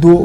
2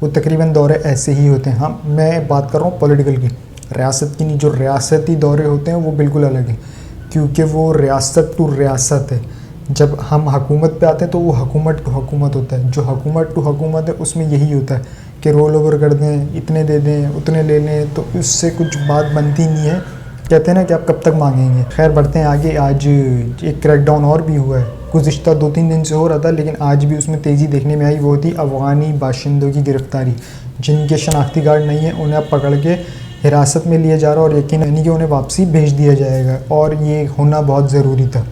وہ تقریباً دورے ایسے ہی ہوتے ہیں. ہاں میں بات کر رہا ہوں پولیٹیکل کی، ریاست کی نہیں. جو ریاستی دورے ہوتے ہیں وہ بالکل الگ ہیں، کیونکہ وہ ریاست ٹو ریاست ہے. جب ہم حکومت پہ آتے ہیں تو وہ حکومت ٹو حکومت ہوتا ہے. جو حکومت ٹو حکومت ہے اس میں یہی ہوتا ہے کہ رول اوور کر دیں، اتنے دے دیں، اتنے لے لیں، تو اس سے کچھ بات بنتی نہیں ہے. کہتے ہیں نا کہ آپ کب تک مانگیں گے. خیر بڑھتے ہیں آگے. آج ایک کریک ڈاؤن اور بھی ہوا ہے، گزشتہ 2-3 دن سے ہو رہا تھا، لیکن آج بھی اس میں تیزی دیکھنے میں آئی. وہ تھی افغانی باشندوں کی گرفتاری. جن کے شناختی کارڈ نہیں ہیں انہیں اب پکڑ کے حراست میں لیا جا رہا، اور یقیناً کہ انہیں واپسی بھیج دیا جائے گا. اور یہ ہونا بہت ضروری تھا،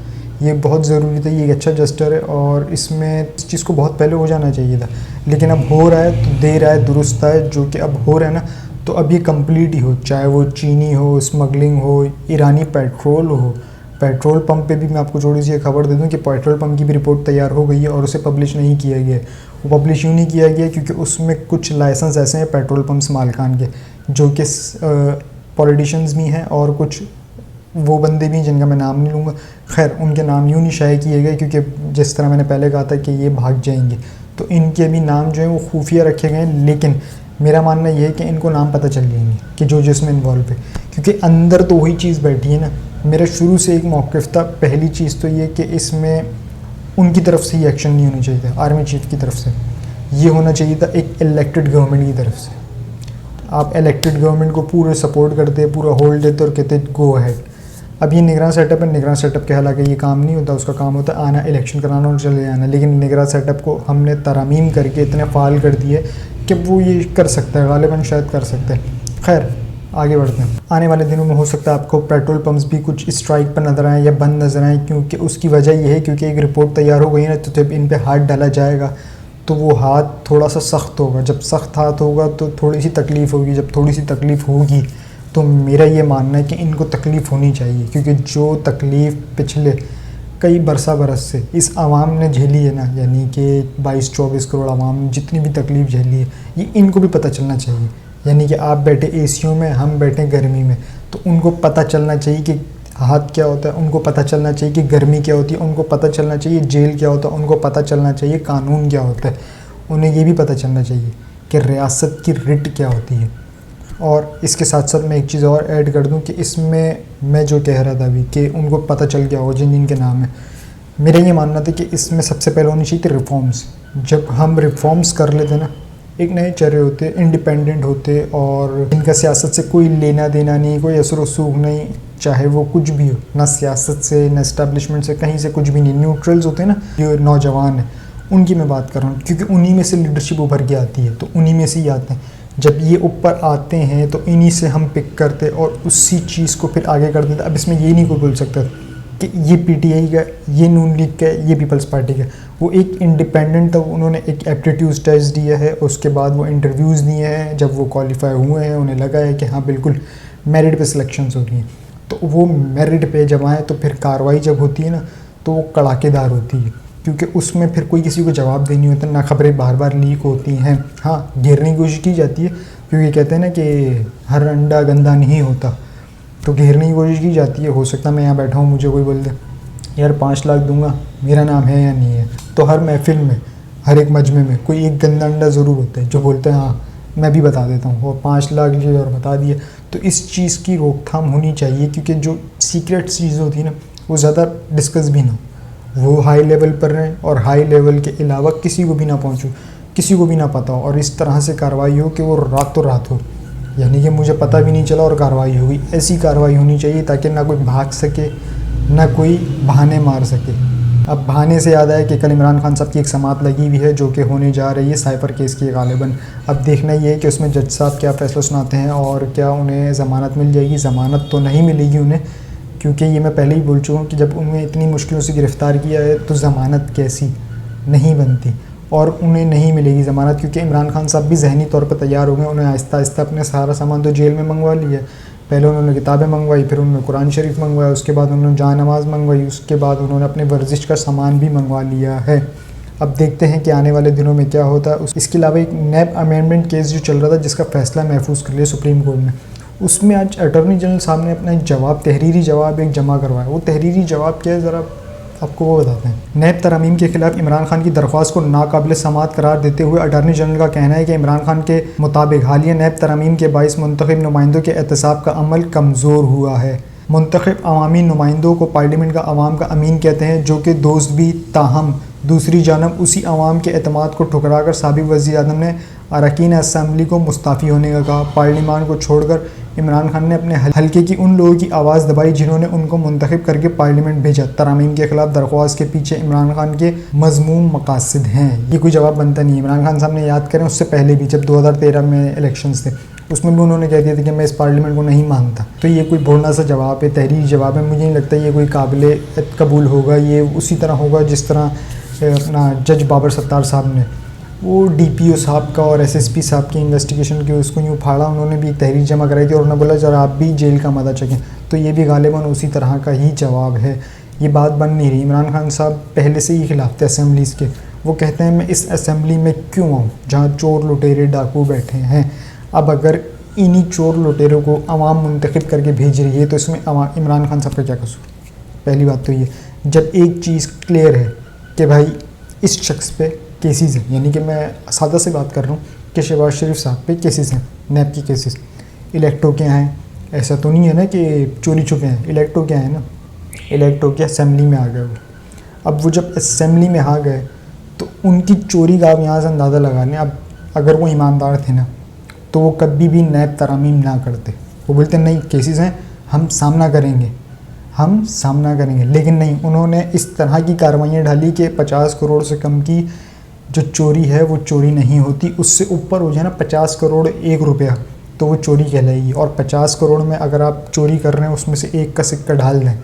یہ بہت ضروری تھا. یہ ایک اچھا جسٹر ہے، اور اس میں اس چیز کو بہت پہلے ہو جانا چاہیے تھا، لیکن اب ہو رہا ہے تو دیر ہے درست ہے. جو کہ اب ہو رہا ہے نا، تو اب یہ کمپلیٹ ہی ہو، چاہے وہ چینی ہو، اسمگلنگ ہو، ایرانی پیٹرول ہو. پیٹرول پمپ پہ بھی میں آپ کو تھوڑی سی یہ خبر دے دوں کہ پیٹرول پمپ کی بھی رپورٹ تیار ہو گئی ہے، اور اسے پبلش نہیں کیا گیا ہے. وہ پبلش یوں نہیں کیا گیا کیونکہ اس میں کچھ لائسنس ایسے ہیں پیٹرول پمپس مالکان کے، جو کہ پولیٹیشینز بھی ہیں، اور کچھ وہ بندے بھی ہیں جن کا میں نام نہیں لوں گا. خیر ان کے نام یوں نہیں شائع کیے گئے کیونکہ جس طرح میں نے پہلے کہا تھا کہ یہ بھاگ جائیں گے، تو ان کے بھی نام جو ہیں وہ خفیہ رکھے گئے ہیں. لیکن میرا ماننا یہ ہے کہ ان کو نام پتہ چل جائیں گے کہ جو جس میں انوالو ہے، کیونکہ اندر تو وہی چیز بیٹھی ہے نا. میرا شروع سے ایک موقف تھا. پہلی چیز تو یہ کہ اس میں ان کی طرف سے ہی ایکشن نہیں ہونا چاہیے تھا، آرمی چیف کی طرف سے. یہ ہونا چاہیے تھا ایک الیکٹڈ گورنمنٹ کی طرف سے. آپ الیکٹڈ گورنمنٹ کو پورے سپورٹ کرتے، پورا ہولڈ دیتے اور کہتے گو ہیڈ. اب یہ نگراں سیٹ اپ ہے، نگراں سیٹ اپ کے حالانکہ یہ کام نہیں ہوتا. اس کا کام ہوتا ہے آنا، الیکشن کرانا اور چلے جانا. لیکن نگراں سیٹ اپ کو ہم نے ترامیم کر کے اتنے فعال کر دیے کہ وہ یہ کر سکتا ہے، غالباً شاید کر سکتا ہے. خیر آگے بڑھتے ہیں. آنے والے دنوں میں ہو سکتا ہے آپ کو پیٹرول پمپس بھی کچھ اسٹرائک پر نظر آئیں یا بند نظر آئیں، کیونکہ اس کی وجہ یہ ہے کیونکہ ایک رپورٹ تیار ہو گئی ہے نا. تو جب ان پہ ہاتھ ڈالا جائے گا تو وہ ہاتھ تھوڑا سا سخت ہوگا. جب سخت ہاتھ ہوگا تو تھوڑی سی تکلیف ہوگی. جب تھوڑی سی تکلیف ہوگی تو میرا یہ ماننا ہے کہ ان کو تکلیف ہونی چاہیے، کیونکہ جو تکلیف پچھلے کئی برس سے اس عوام نے جھیلی ہے نا، یعنی کہ 22-24 کروڑ عوام نے جتنی بھی تکلیف جھیلی ہے، یہ ان کو بھی پتہ چلنا چاہیے. یعنی کہ آپ بیٹھے اے سیوں میں، ہم بیٹھے گرمی میں، تو ان کو پتہ چلنا چاہیے کہ ہاتھ کیا ہوتا ہے، ان کو پتہ چلنا چاہیے کہ گرمی کیا ہوتی ہے، ان کو پتہ چلنا چاہیے جیل کیا ہوتا ہے، ان کو پتہ چلنا چاہیے قانون کیا ہوتا ہے. انہیں یہ بھی پتہ چلنا چاہیے کہ ریاست کی رٹ کیا ہوتی ہے. اور اس کے ساتھ ساتھ میں ایک چیز اور ایڈ کر دوں کہ اس میں جو کہہ رہا تھا ابھی کہ ان کو پتہ چل گیا ہو جن کے نام ہے. میرا یہ ماننا تھا کہ اس میں سب سے پہلے ہونی چاہیے تھی ریفارمز. جب ہم ریفارمز کر لیتے نا، ایک نئے چہرے ہوتے، انڈیپینڈنٹ ہوتے، اور ان کا سیاست سے کوئی لینا دینا نہیں، کوئی اثر و رسوخ نہیں، چاہے وہ کچھ بھی ہو، نہ سیاست سے نہ اسٹیبلشمنٹ سے، کہیں سے کچھ بھی نہیں. نیوٹرلز ہوتے ہیں نا، جو نوجوان ہیں ان کی میں بات کر رہا ہوں، کیونکہ انہی میں سے لیڈرشپ ابھر کے آتی ہے، تو انہی میں سے ہی آتے ہیں. جب یہ اوپر آتے ہیں تو انہی سے ہم پک کرتے اور اسی چیز کو پھر آگے کر دیتے. اب اس میں یہ نہیں کوئی بول سکتا کہ یہ پی ٹی آئی کا، یہ نون لیگ کا، یہ پیپلز پارٹی کا. وہ ایک انڈیپینڈنٹ تھا. انہوں نے ایک ایپٹیٹیوڈ ٹیسٹ دیا ہے، اس کے بعد وہ انٹرویوز دیے ہیں. جب وہ کوالیفائی ہوئے ہیں، انہیں لگا ہے کہ ہاں بالکل میرٹ پہ سلیکشنز ہو رہی ہیں، تو وہ میرٹ پہ جب آئیں تو پھر کارروائی جب ہوتی ہے نا تو وہ کڑاکے دار ہوتی ہے، کیونکہ اس میں پھر کوئی کسی کو جواب دینی ہوتا ہے، نہ خبریں بار بار لیک ہوتی ہیں. ہاں گھیرنے کی کوشش کی جاتی ہے، کیونکہ کہتے ہیں نا کہ ہر انڈا گندا نہیں ہوتا، تو گھیرنے کی کوشش کی جاتی ہے. ہو سکتا ہے میں یہاں بیٹھا ہوں، مجھے کوئی بول دے یار 5 لاکھ دوں گا، میرا نام ہے یا نہیں ہے، تو ہر محفل میں، ہر ایک مجمع میں کوئی ایک گندا انڈا ضرور ہوتا ہے جو بولتے ہیں ہاں میں بھی بتا دیتا ہوں، اور 5 لاکھ لیے اور بتا دیا. تو اس چیز کی روک تھام ہونی چاہیے، کیونکہ جو سیکریٹ چیزیں ہوتی ہیں نا وہ زیادہ ڈسکس بھی نہ ہو، وہ ہائی لیول پر رہیں، اور ہائی لیول کے علاوہ کسی کو بھی نہ پہنچو، کسی کو بھی نہ پتہ ہو، اور اس طرح سے کارروائی ہو کہ وہ راتوں رات ہو، یعنی کہ مجھے پتہ بھی نہیں چلا اور کارروائی ہوئی. ایسی کارروائی ہونی چاہیے تاکہ نہ کوئی بھاگ سکے، نہ کوئی بہانے مار سکے. اب بہانے سے یاد آیا کہ کل عمران خان صاحب کی ایک سماعت لگی ہوئی ہے جو کہ ہونے جا رہی ہے سائفر کیس کی غالباً. اب دیکھنا یہ ہے کہ اس میں جج صاحب کیا فیصلہ سناتے ہیں، اور کیا انہیں ضمانت مل جائے گی. ضمانت تو نہیں ملے گی انہیں، کیونکہ یہ میں پہلے ہی بول چکا ہوں کہ جب انہیں اتنی مشکلوں سے گرفتار کیا ہے تو ضمانت کیسی نہیں بنتی، اور انہیں نہیں ملے گی ضمانت، کیونکہ عمران خان صاحب بھی ذہنی طور پر تیار ہو گئے. انہیں آہستہ آہستہ اپنے سارا سامان تو جیل میں منگوا لیا ہے. پہلے انہوں نے کتابیں منگوائی، پھر انہوں نے قرآن شریف منگوایا، اس کے بعد انہوں نے جائے نماز منگوائی، اس کے بعد انہوں نے اپنے ورزش کا سامان بھی منگوا لیا ہے. اب دیکھتے ہیں کہ آنے والے دنوں میں کیا ہوتا ہے. اس کے علاوہ ایک نیب امینڈمنٹ کیس جو چل رہا تھا جس کا فیصلہ محفوظ کر لیا سپریم کورٹ نے، اس میں آج اٹارنی جنرل صاحب نے اپنا ایک جواب، تحریری جواب ایک جمع کروایا. وہ تحریری جواب کیا ہے ذرا آپ کو وہ بتاتے ہیں۔ نیب ترامیم کے خلاف عمران خان کی درخواست کو ناقابل سماعت قرار دیتے ہوئے اٹارنی جنرل کا کہنا ہے کہ عمران خان کے مطابق حالیہ نیب ترامیم کے باعث منتخب نمائندوں کے احتساب کا عمل کمزور ہوا ہے۔ منتخب عوامی نمائندوں کو پارلیمنٹ کا عوام کا امین کہتے ہیں، جو کہ دوست بھی، تاہم دوسری جانب اسی عوام کے اعتماد کو ٹھکرا کر سابق وزیر اعظم نے اراکین اسمبلی کو مستعفی ہونے کا کہا۔ پارلیمان کو چھوڑ کر عمران خان نے اپنے حلقے کی ان لوگوں کی آواز دبائی جنہوں نے ان کو منتخب کر کے پارلیمنٹ بھیجا۔ ترامیم کے خلاف درخواست کے پیچھے عمران خان کے مذموم مقاصد ہیں۔ یہ کوئی جواب بنتا نہیں۔ عمران خان صاحب نے یاد کریں اس سے پہلے بھی جب 2013 میں الیکشنز تھے، اس میں بھی انہوں نے کہہ دیا تھا کہ میں اس پارلیمنٹ کو نہیں مانتا۔ تو یہ کوئی بھولا سا جواب ہے، تحریری جواب ہے، مجھے نہیں لگتا یہ کوئی قابل قبول ہوگا۔ یہ اسی طرح ہوگا جس طرح اپنا جج بابر ستار صاحب نے وہ ڈی پی او صاحب کا اور ایس ایس پی صاحب کی انویسٹیگیشن کی اس کو یوں پھاڑا، انہوں نے بھی تحریر جمع کرائی تھی اور انہوں نے بولا ذرا آپ بھی جیل کا مزہ چکیں۔ تو یہ بھی غالباً اسی طرح کا ہی جواب ہے۔ یہ بات بن نہیں رہی۔ عمران خان صاحب پہلے سے ہی خلاف تھے اسمبلیز کے۔ وہ کہتے ہیں میں اس اسمبلی میں کیوں آؤں جہاں چور لٹیرے ڈاکو بیٹھے ہیں۔ اب اگر انہی چور لٹیروں کو عوام منتخب کر کے بھیج رہی ہے تو اس میں عمران خان صاحب کا کیا قصور؟ پہلی بات تو یہ، جب ایک چیز کلیئر ہے کہ بھائی اس شخص پہ کیسز ہیں، یعنی کہ میں سادہ سے بات کر رہا ہوں کہ شہباز شریف صاحب پہ کیسز ہیں، نیب کی کیسز، الیکٹو کے ہیں، ایسا تو نہیں ہے نا کہ چوری چھپے ہیں، الیکٹو کیا ہے نا، الیکٹو کے اسمبلی میں آ گئے وہ۔ اب وہ جب اسمبلی میں آ گئے تو ان کی چوری کا آپ یہاں سے اندازہ لگا لیں۔ اب اگر وہ ایماندار تھے نا تو وہ کبھی بھی نیب ترامیم نہ کرتے، وہ بولتے نہیں کیسز ہیں ہم سامنا کریں گے، ہم سامنا کریں گے، لیکن نہیں، انہوں نے اس طرح کی کارروائیاں ڈالی کہ 50 کروڑ سے کم کی جو چوری ہے وہ چوری نہیں ہوتی، اس سے اوپر ہو جائے نا 50 کروڑ 1 روپیہ تو وہ چوری کہلائے گی، اور 50 کروڑ میں اگر آپ چوری کر رہے ہیں اس میں سے ایک کا سکہ ڈال دیں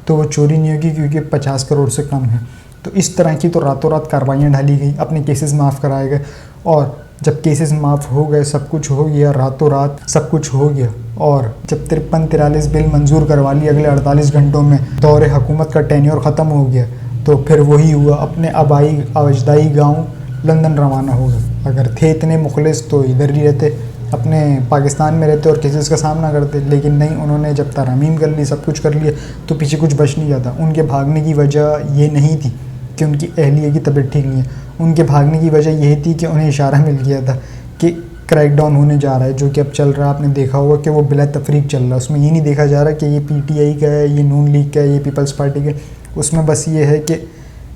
تو وہ چوری نہیں ہوگی کیونکہ 50 کروڑ سے کم ہے۔ تو اس طرح کی تو راتوں رات کارروائیاں ڈالی گئی، اپنے کیسز معاف کرائے گئے، اور جب کیسز معاف ہو گئے، سب کچھ ہو گیا، راتوں رات سب کچھ ہو گیا، اور جب 53-43 بل منظور کروا لی اگلے 48 گھنٹوں میں، دور حکومت کا ٹینیور ختم ہو گیا، تو پھر وہی ہوا، اپنے آبائی اجدائی گاؤں لندن روانہ ہو گئے۔ اگر تھے اتنے مخلص تو ادھر ہی رہتے، اپنے پاکستان میں رہتے اور کیسز کا سامنا کرتے، لیکن نہیں، انہوں نے جب ترامیم کر لی، سب کچھ کر لیا، تو پیچھے کچھ بچ نہیں جاتا۔ ان کے بھاگنے کی وجہ یہ نہیں تھی کہ ان کی اہلیہ کی طبیعت ٹھیک نہیں ہے، ان کے بھاگنے کی وجہ یہی تھی کہ انہیں اشارہ مل گیا تھا کہ کریک ڈاؤن ہونے جا رہا ہے، جو کہ اب چل رہا ہے۔ آپ نے دیکھا ہوگا کہ وہ بلا تفریق چل رہا ہے، اس میں یہ نہیں دیکھا جا رہا کہ یہ پی ٹی آئی کا ہے، یہ نون لیگ کا ہے، یہ پیپلز پارٹی کا ہے، اس میں بس یہ ہے کہ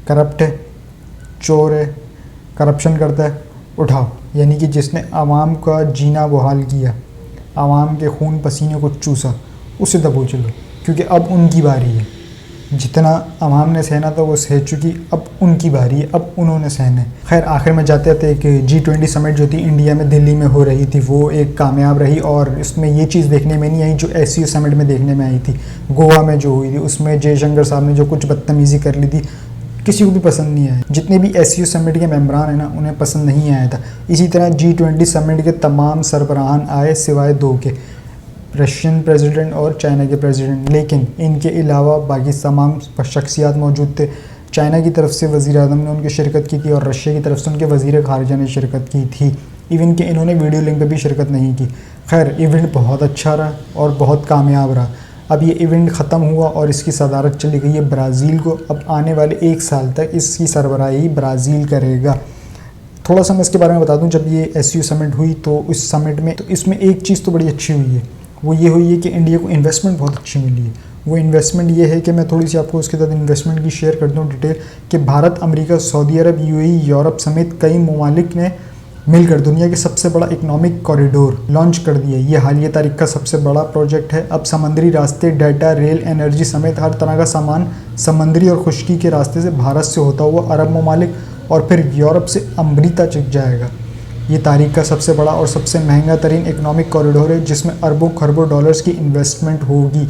کرپٹ ہے، چور ہے، کرپشن کرتا ہے، اٹھاؤ، یعنی کہ جس نے عوام کا جینا بحال کیا، عوام کے خون پسینے کو چوسا، اسے دبو چلو، کیونکہ اب ان کی باری ہے۔ جتنا عوام نے سہنا تھا وہ سہ چکی، اب ان کی باری ہے، اب انہوں نے سہنا ہے۔ خیر آخر میں جاتے تھے کہ G20 سمٹ جو تھی انڈیا میں دلی میں ہو رہی تھی، وہ ایک کامیاب رہی، اور اس میں یہ چیز دیکھنے میں نہیں آئی جو SCO سمٹ میں دیکھنے میں آئی تھی، گوا میں جو ہوئی تھی، اس میں جے شنکر صاحب نے جو کچھ بدتمیزی کر لی تھی، کسی کو بھی پسند نہیں آیا۔ جتنے بھی SCO سمٹ کے ممبران ہیں نا انہیں پسند نہیں آیا تھا۔ اسی طرح G20 سمٹ کے تمام سربراہان آئے سوائے 2 کے، رشین پریزیڈنٹ اور چائنا کے پریزیڈنٹ، لیکن ان کے علاوہ باقی تمام شخصیات موجود تھے۔ چائنا کی طرف سے وزیر اعظم نے ان کی شرکت کی تھی اور رشیا کی طرف سے ان کے وزیر خارجہ نے شرکت کی تھی، ایون کہ انہوں نے ویڈیو لنک پہ بھی شرکت نہیں کی۔ خیر ایونٹ بہت اچھا رہا اور بہت کامیاب رہا۔ اب یہ ایونٹ ختم ہوا اور اس کی صدارت چلی گئی ہے برازیل کو۔ اب آنے والے 1 سال تک اس کی سربراہی برازیل کرے گا۔ تھوڑا سا میں اس کے بارے میں بتا دوں، جب یہ SCO سمٹ ہوئی تو اس سمٹ میں اس میں ایک چیز تو بڑی اچھی ہوئی ہے، وہ یہ ہوئی ہے کہ انڈیا کو انویسٹمنٹ بہت اچھی ملی ہے۔ وہ انویسٹمنٹ یہ ہے کہ میں تھوڑی سی آپ کو اس کے ساتھ انویسٹمنٹ کی شیئر کر دوں ڈیٹیل، کہ بھارت، امریکہ، سعودی عرب، UAE، یورپ سمیت کئی ممالک نے مل کر دنیا کے سب سے بڑا اکنامک کوریڈور لانچ کر دیا۔ یہ حالیہ تاریخ کا سب سے بڑا پروجیکٹ ہے۔ اب سمندری راستے، ڈیٹا، ریل، انرجی سمیت ہر طرح کا سامان سمندری اور خشکی کے راستے سے بھارت سے ہوتا ہوا عرب ممالک اور پھر یورپ سے امریکہ تک جائے گا۔ یہ تاریخ کا سب سے بڑا اور سب سے مہنگا ترین اکنامک کوریڈور ہے جس میں اربوں خربوں ڈالرز کی انویسٹمنٹ ہوگی۔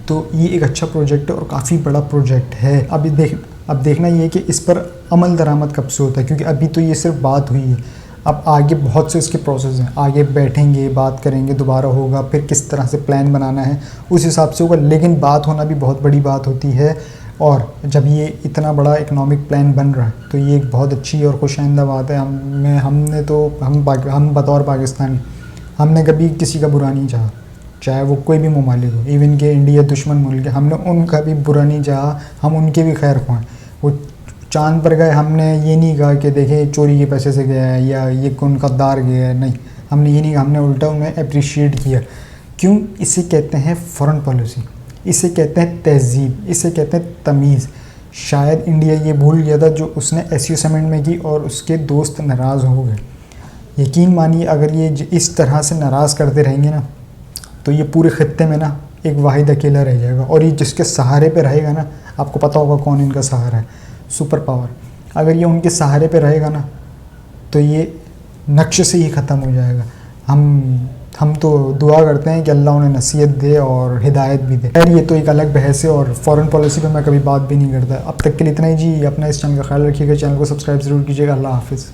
تو یہ ایک اچھا پروجیکٹ ہے اور کافی بڑا پروجیکٹ ہے۔ اب دیکھنا یہ ہے کہ اس پر عمل درآمد کب سے ہوتا ہے، کیونکہ ابھی تو یہ صرف بات ہوئی ہے، اب آگے بہت سے اس کے پروسیس ہیں، آگے بیٹھیں گے، بات کریں گے، دوبارہ ہوگا، پھر کس طرح سے پلان بنانا ہے اس حساب سے ہوگا، لیکن بات ہونا بھی بہت بڑی بات ہوتی ہے۔ اور جب یہ اتنا بڑا اکنامک پلان بن رہا ہے تو یہ ایک بہت اچھی اور خوش آئندہ بات ہے۔ ہم بطور پاکستانی ہم نے کبھی کسی کا برا نہیں چاہا، چاہے وہ کوئی بھی ممالک ہو، ایون کہ انڈیا دشمن ملک ہے، ہم نے ان کا بھی برا نہیں چاہا، ہم ان کے بھی خیر خواہ ہیں۔ وہ چاند پر گئے، ہم نے یہ نہیں کہا کہ دیکھیں چوری کے پیسے سے گیا ہے یا یہ کون غدار گیا ہے، نہیں، ہم نے یہ نہیں کہا، ہم نے الٹا انہیں اپریشیٹ کیا. کیوں؟ اسے کہتے ہیں فارن پالیسی، اسے کہتے ہیں تہذیب، اسے کہتے ہیں تمیز. شاید انڈیا یہ بھول گیا تھا جو اس نے ایسیو سمنٹ میں کی اور اس کے دوست ناراض ہو گئے. یقین مانیے اگر یہ اس طرح سے ناراض کرتے رہیں گے نا تو یہ پورے خطے میں نا ایک واحد اکیلا رہ جائے گا، اور یہ جس کے سہارے پہ رہے گا نا، آپ کو پتہ ہوگا کون ان کا سہارا ہے، سپر پاور. اگر یہ ان کے سہارے پہ رہے گا نا تو یہ نقش سے ہی ختم ہو جائے گا. ہم تو دعا کرتے ہیں کہ اللہ انہیں نصیحت دے اور ہدایت بھی دے. خیر یہ تو ایک الگ بحث ہے اور فارن پالیسی پہ میں کبھی بات بھی نہیں کرتا. اب تک کے لیے اتنا ہی جی. اپنا اس چینل کا خیال رکھیے گا، چینل کو سبسکرائب ضرور کیجیے گا. اللہ حافظ.